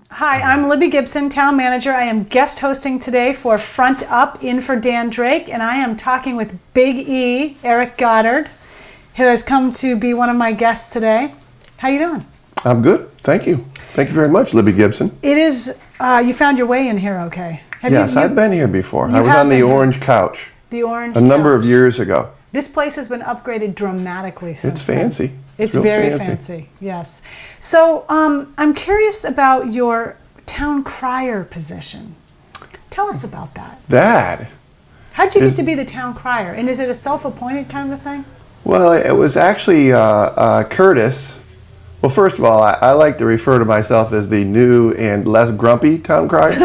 Hi, I'm Libby Gibson, Town Manager. I am guest hosting today for Front Up in for Dan Drake, and I am talking with Big E, Eric Goddard, who has come to be one of my guests today. How you doing? I'm good, thank you. Thank you very much, Libby Gibson. It is, you found your way in here okay? Yes, I've been here before. I was on the orange couch. The orange couch. A number of years ago. This place has been upgraded dramatically since It's fancy. then. It's very fancy, yes. So I'm curious about your town crier position. Tell us about that. How'd you get to be the town crier? And is it a self-appointed kind of thing? Well, it was actually Curtis. Well, first of all, I like to refer to myself as the new and less grumpy town crier.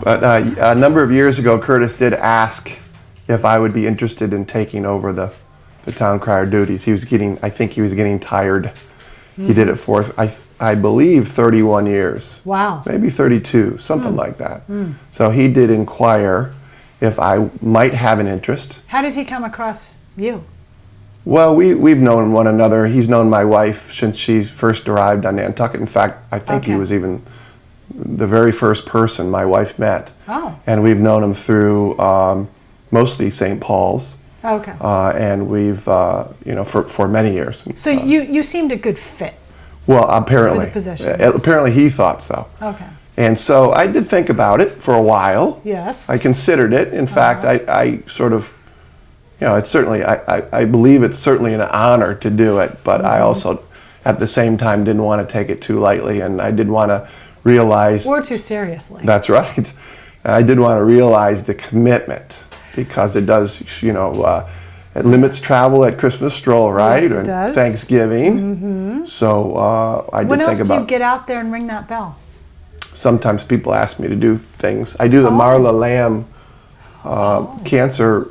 But a number of years ago, Curtis did ask if I would be interested in taking over the town crier duties. I think he was getting tired. Mm-hmm. He did it for, I believe, 31 years. Wow. Maybe 32, something like that. So he did inquire if I might have an interest. How did he come across you? Well, we've known one another. He's known my wife since she first arrived on Nantucket. In fact, I think he was even the very first person my wife met. Oh. And we've known him through mostly St. Paul's. Okay. And we've, for many years. So you seemed a good fit. Well, apparently. For the position. Apparently he thought so. Okay. And so I did think about it for a while. Yes. I considered it. In fact, I sort of, it's certainly, I believe it's certainly an honor to do it, but I also, at the same time, didn't want to take it too lightly, and I did want to realize... Or too seriously. That's right. And I did want to realize the commitment, because it does, it limits travel at Christmas stroll, right? Yes, it does. Thanksgiving. So I did think about... When else do you get out there and ring that bell? Sometimes people ask me to do things. I do the Marla Lamb cancer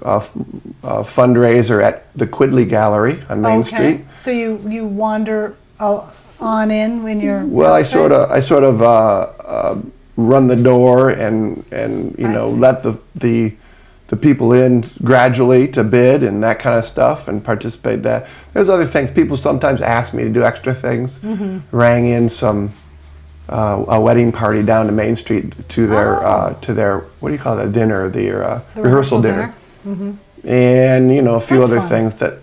fundraiser at the Quiddly Gallery on Main Street. So you wander on in when you're... Well, I sort of run the door and let the people in gradually to bid and that kind of stuff and participate that. There's other things. People sometimes ask me to do extra things. Rang in a wedding party down to Main Street to their what do you call it, a dinner, the rehearsal dinner. And a few other things. That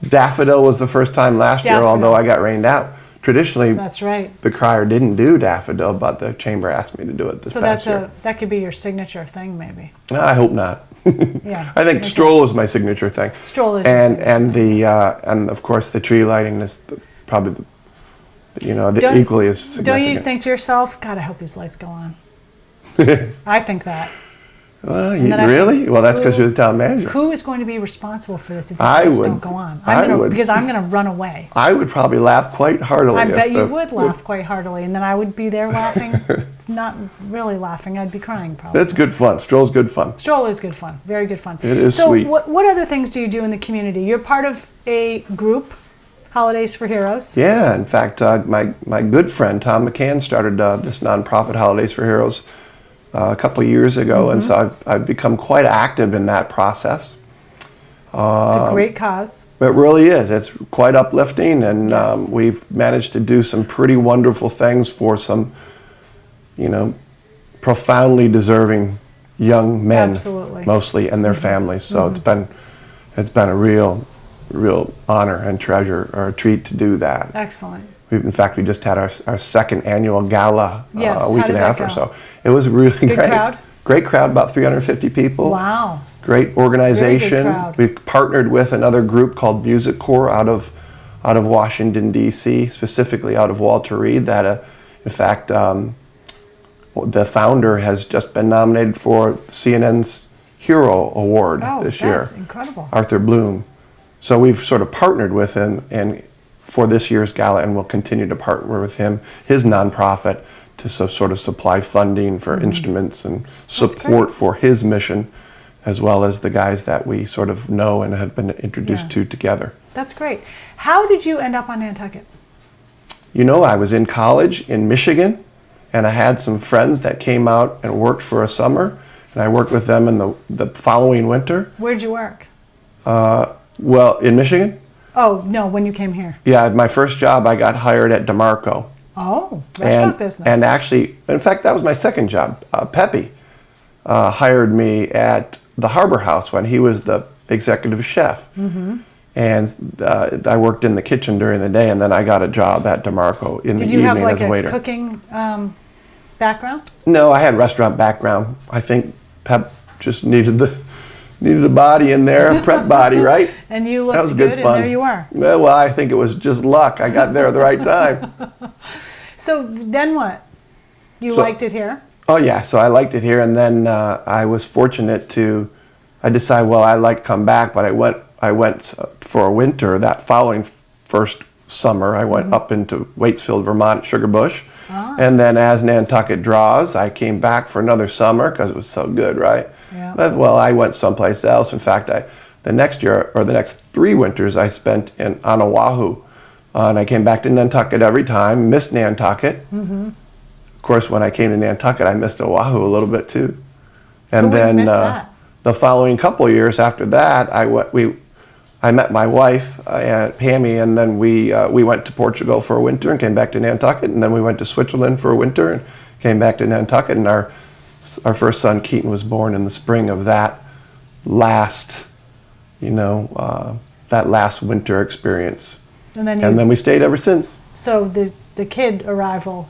Daffodil was the first time last year, although I got rained out. Traditionally, that's right, the crier didn't do Daffodil, but the chamber asked me to do it this past year. So that could be your signature thing, maybe. I hope not. Yeah, I think Stroll is my signature thing. Stroll is and of course the tree lighting is probably equally as significant. Don't you think to yourself, God, I hope these lights go on? I think that. Well, really? Well, that's because you're the town manager. Who is going to be responsible for this if these lights don't go on? Because I'm going to run away. I would probably laugh quite heartily. I bet you would laugh quite heartily, and then I would be there laughing. It's not really laughing. I'd be crying probably. That's good fun. Stroll's good fun. Stroll is good fun. Very good fun. It is sweet. So what other things do you do in the community? You're part of a group, Holidays for Heroes. Yeah, in fact, my good friend Tom McCann started this nonprofit Holidays for Heroes a couple of years ago, and so I've become quite active in that process. It's a great cause. It really is. It's quite uplifting, and we've managed to do some pretty wonderful things for some, profoundly deserving young men, mostly, and their families. So it's been a real honor and treasure, or a treat to do that. Excellent. In fact, we just had our second annual gala a week and a half or so. It was really great. Crowd? Great crowd, about 350 people. Wow. Great organization. Very good crowd. We've partnered with another group called Music Corps out of Washington, D.C., specifically out of Walter Reed, that in fact, the founder has just been nominated for CNN's Hero Award this year. That's incredible. Arthur Bloom. So we've sort of partnered with him for this year's gala, and we'll continue to partner with him, his nonprofit, to sort of supply funding for instruments and support for his mission, as well as the guys that we sort of know and have been introduced to together. That's great. How did you end up on Nantucket? I was in college in Michigan, and I had some friends that came out and worked for a summer, and I worked with them in the following winter. Where'd you work? Well, in Michigan. Oh, no, when you came here. Yeah, my first job, I got hired at DeMarco. Oh, restaurant business. And actually, in fact, that was my second job. Pepe hired me at the Harbor House when he was the executive chef. Mm-hmm. And I worked in the kitchen during the day, and then I got a job at DeMarco in the evening as a waiter. Did you have like a cooking background? No, I had restaurant background. I think Pep just needed a body in there, a prep body, right? And you looked that was good fun. And there you are. Well, I think it was just luck. I got there at the right time. So then what? You liked it here? Oh yeah, so I liked it here, and then I was fortunate I decided, well, I'd like to come back, but I went for a winter. That following first summer, I went up into Waitsfield, Vermont, Sugar Bush. Ah. And then as Nantucket draws, I came back for another summer because it was so good, right? Yeah. Well, I went someplace else. In fact, the next year, or the next 3 winters, I spent on Oahu. And I came back to Nantucket every time, missed Nantucket. Mm-hmm. Of course, when I came to Nantucket, I missed Oahu a little bit too. And then the following couple of years after that, I met my wife, Aunt Pammy, and then we went to Portugal for a winter and came back to Nantucket, and then we went to Switzerland for a winter and came back to Nantucket, and our first son, Keaton, was born in the spring of that last winter experience. And then we stayed ever since. So the kid arrival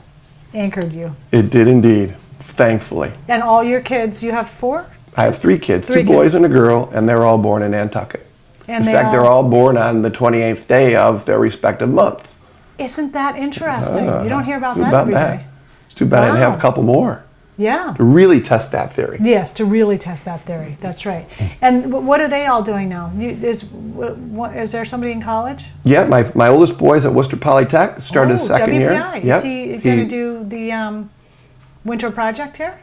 anchored you. It did indeed, thankfully. And all your kids, you have 4? I have 3 kids, 2 boys and a girl, and they're all born in Nantucket. And in fact, they're all born on the 28th day of their respective months. Isn't that interesting? You don't hear about that every day. It's too bad I didn't have a couple more. Yeah. To really test that theory. Yes, to really test that theory. That's right. And what are they all doing now? Is there somebody in college? Yeah, my oldest boy's at Worcester Polytech. Started his second year. WPI. Yep. Is he going to do the winter project here?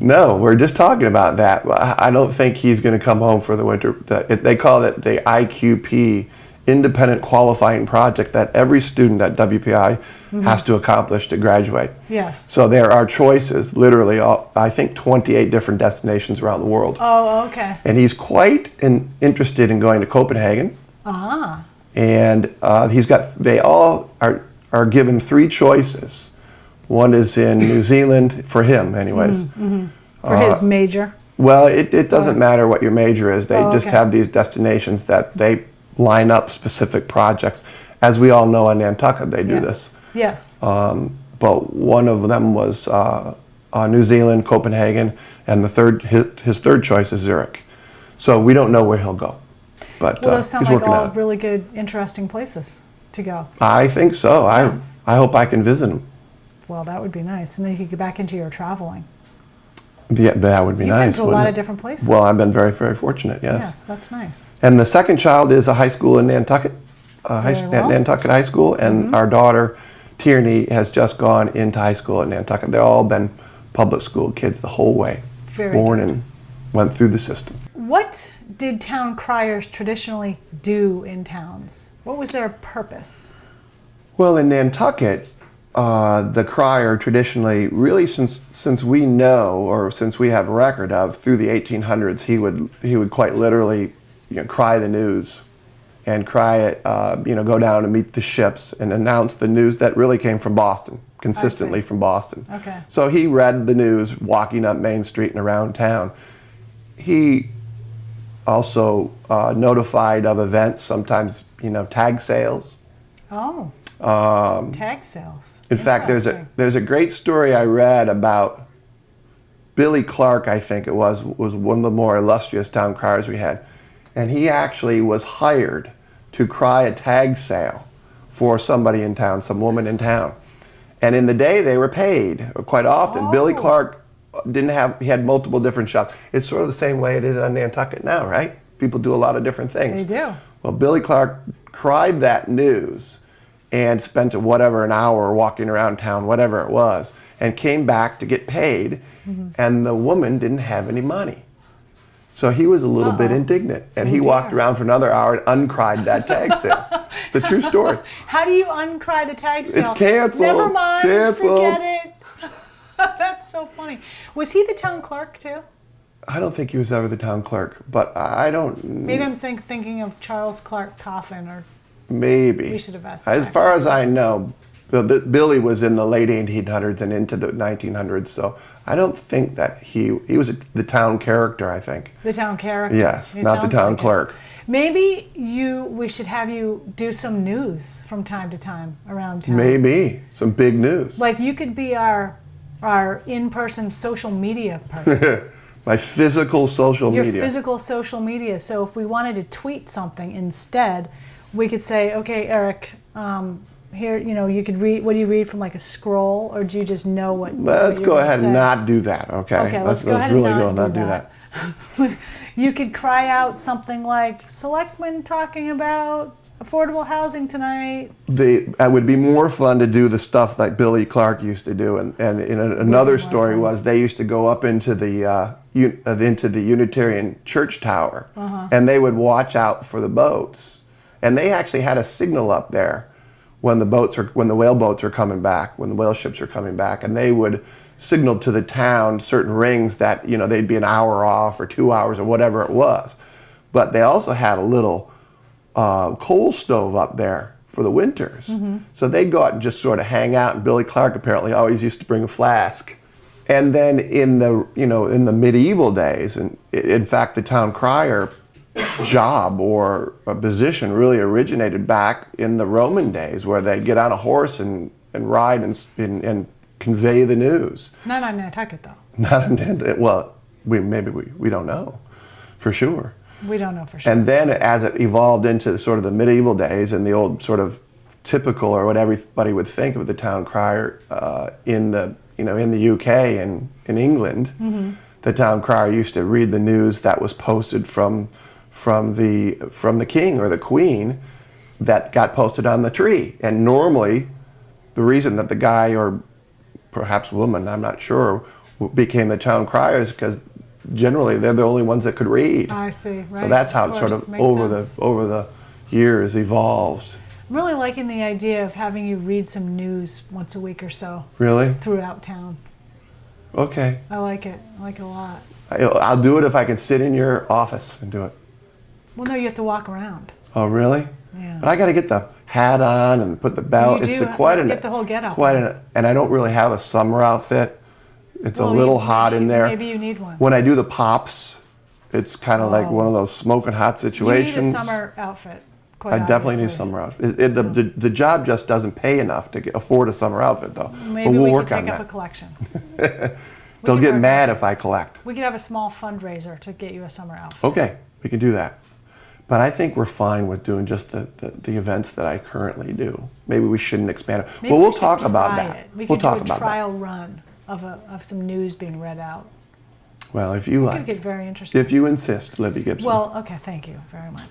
No, we're just talking about that. I don't think he's going to come home for the winter. They call it the IQP, Independent Qualifying Project, that every student at WPI has to accomplish to graduate. Yes. So there are choices, literally, I think 28 different destinations around the world. Oh, okay. And he's quite interested in going to Copenhagen. Ah. And they all are given 3 choices. One is in New Zealand, for him anyways. Mm-hmm. For his major? Well, it doesn't matter what your major is. They just have these destinations that they line up specific projects. As we all know, in Nantucket, they do this. Yes. But one of them was New Zealand, Copenhagen, and his third choice is Zurich. So we don't know where he'll go. But those sound he's like working all on it. really good, interesting places to go. I think so. Yes. I hope I can visit him. Well, that would be nice. And then you could get back into your traveling. Yeah, that would be nice. You've been to a lot of different places. Well, I've been very, very fortunate, yes. Yes, that's nice. And the second child is a high school in Nantucket, Nantucket High School, and our daughter, Tierney, has just gone into high school at Nantucket. They've all been public school kids the whole way. Born and went through the system. What did town criers traditionally do in towns? What was their purpose? Well, in Nantucket, the crier traditionally, really since we know, or since we have record of, through the 1800s, he would quite literally, cry the news, and cry it, go down and meet the ships and announce the news that really came from Boston, consistently from Boston. Okay. So he read the news walking up Main Street and around town. He also notified of events, sometimes, tag sales. Oh. Tag sales. In fact, there's a great story I read about Billy Clark, I think it was one of the more illustrious town criers we had. And he actually was hired to cry a tag sale for somebody in town, some woman in town. And in the day, they were paid quite often. Oh. Billy Clark he had multiple different shops. It's sort of the same way it is on Nantucket now, right? People do a lot of different things. They do. Well, Billy Clark cried that news and spent an hour walking around town, whatever it was, and came back to get paid, and the woman didn't have any money. So he was a little bit indignant, and he walked around for another hour and uncried that tag sale. It's a true story. How do you uncry the tag sale? It's canceled. Never mind, canceled. Forget it. That's so funny. Was he the town clerk too? I don't think he was ever the town clerk, but I don't... Maybe I'm thinking of Charles Clark Coffin, or... Maybe. We should have asked. As far as I know, Billy was in the late 1800s and into the 1900s, so I don't think that he was the town character, I think. The town character? Yes, not the town clerk. Maybe we should have you do some news from time to time around town. Maybe, some big news. Like you could be our in-person social media person. My physical social media. Your physical social media. So if we wanted to tweet something instead, we could say, okay, Eric, here, you could read. What do you read from, like a scroll, or do you just know what? Let's go ahead and not do that. Okay. Okay. Let's go ahead really and not do that. You could cry out something like, "Selectmen talking about affordable housing tonight." It would be more fun to do the stuff like Billy Clark used to do, and another story was they used to go up into the Unitarian Church Tower, and they would watch out for the boats, and they actually had a signal up there when the whale boats were coming back, when the whale ships were coming back, and they would signal to the town certain rings that they'd be an hour off or 2 hours or whatever it was. But they also had a little coal stove up there for the winters, so they'd go out and just sort of hang out. And Billy Clark apparently always used to bring a flask. And then in the medieval days, and in fact the town crier job or a position really originated back in the Roman days, where they'd get on a horse and ride and convey the news. Not on Nantucket, though. Not on Nantucket. Well, we don't know for sure. We don't know for sure. And then as it evolved into sort of the medieval days and the old sort of typical, or what everybody would think of the town crier in the UK and in England, the town crier used to read the news that was posted from the king or the queen that got posted on the tree. And normally, the reason that the guy, or perhaps woman, I'm not sure, became the town crier is because generally they're the only ones that could read. I see. Right. So that's how it sort of over the years evolved. I'm really liking the idea of having you read some news once a week or so. Really? Throughout town. Okay. I like it. I like it a lot. I'll do it if I can sit in your office and do it. Well, no, you have to walk around. Oh, really? Yeah. But I got to get the hat on and put the belt. You do get the whole get-up. And I don't really have a summer outfit. It's a little hot in there. Maybe you need one. When I do the pops, it's kind of like one of those smoking hot situations. You need a summer outfit. I definitely need a summer outfit. The job just doesn't pay enough to afford a summer outfit, though. Maybe but we'll we work can on take that. up a collection. They'll get mad if I collect. We could have a small fundraiser to get you a summer outfit. Okay, we can do that. But I think we're fine with doing just the events that I currently do. Maybe we shouldn't expand it. Maybe well, we'll talk about that. We'll do a trial run of some news being read out. Well, if you like. It could get very interesting. If you insist, Libby Gibson. Well, okay, thank you very much.